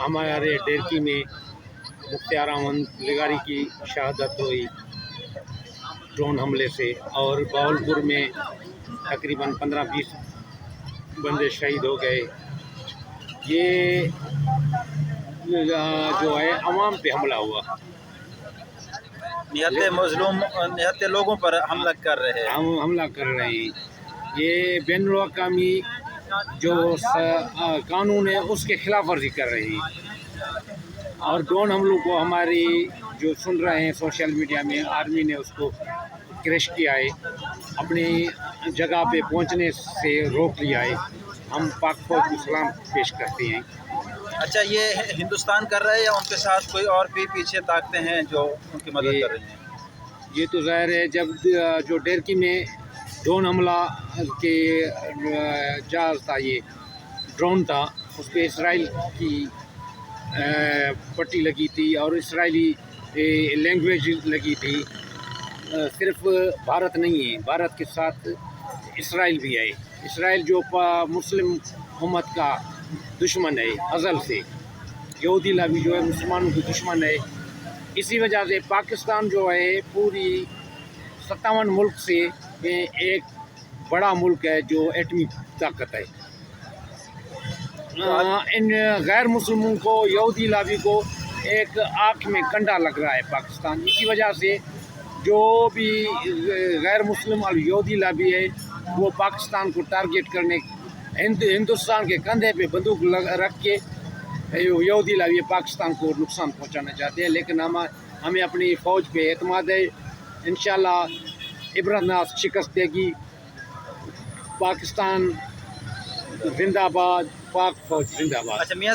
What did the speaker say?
ہمارے ڈیرکی میں مختار احمد لغاری کی شہادت ہوئی ڈرون حملے سے، اور بہاولپور میں تقریباً 15-20 بندے شہید ہو گئے۔ یہ جو ہے عوام پہ حملہ ہوا، نہتے مظلوم نہتے لوگوں پر حملہ کر رہے ہیں، ہم حملہ کر رہے ہیں۔ یہ بین الاقوامی جو قانون ہے اس کے خلاف ورزی کر رہے ہیں، اور ڈرون حملوں کو ہماری جو سن رہے ہیں سوشل میڈیا میں، آرمی نے اس کو کریش کیا ہے، اپنی جگہ پہ پہنچنے سے روک لیا ہے۔ ہم پاک فوج کو سلام پیش کرتے ہیں۔ اچھا، یہ ہندوستان کر رہا ہے یا ان کے ساتھ کوئی اور بھی پیچھے طاقتیں ہیں جو ان کی مدد کر رہی ہیں؟ یہ تو ظاہر ہے، جب جو ڈیرکی میں ڈرون حملہ کے جہاز تھا، یہ ڈرون تھا، اس پہ اسرائیل کی پٹی لگی تھی اور اسرائیلی لینگویج لگی تھی۔ صرف بھارت نہیں ہے، بھارت کے ساتھ اسرائیل بھی ہے۔ اسرائیل جو مسلم امت کا دشمن ہے ازل سے، یہودی لابی جو ہے مسلمانوں کی دشمن ہے۔ اسی وجہ سے پاکستان جو ہے پوری 57 ملک سے ایک بڑا ملک ہے جو ایٹمی طاقت ہے۔ ان غیر مسلموں کو، یہودی لابی کو ایک آنکھ میں کنڈا لگ رہا ہے پاکستان۔ اسی وجہ سے جو بھی غیر مسلم اور یہودی لابی ہے وہ پاکستان کو ٹارگیٹ کرنے، ہندوستان کے کندھے پہ بندوق رکھ کے یہودی لابی پاکستان کو نقصان پہنچانا چاہتے ہیں۔ لیکن ہمیں اپنی فوج پہ اعتماد ہے، انشاءاللہ عبرت ناک شکست دے گی۔ پاکستان زندہ باد، پاک فوج زندہ باد۔ اچھا میاں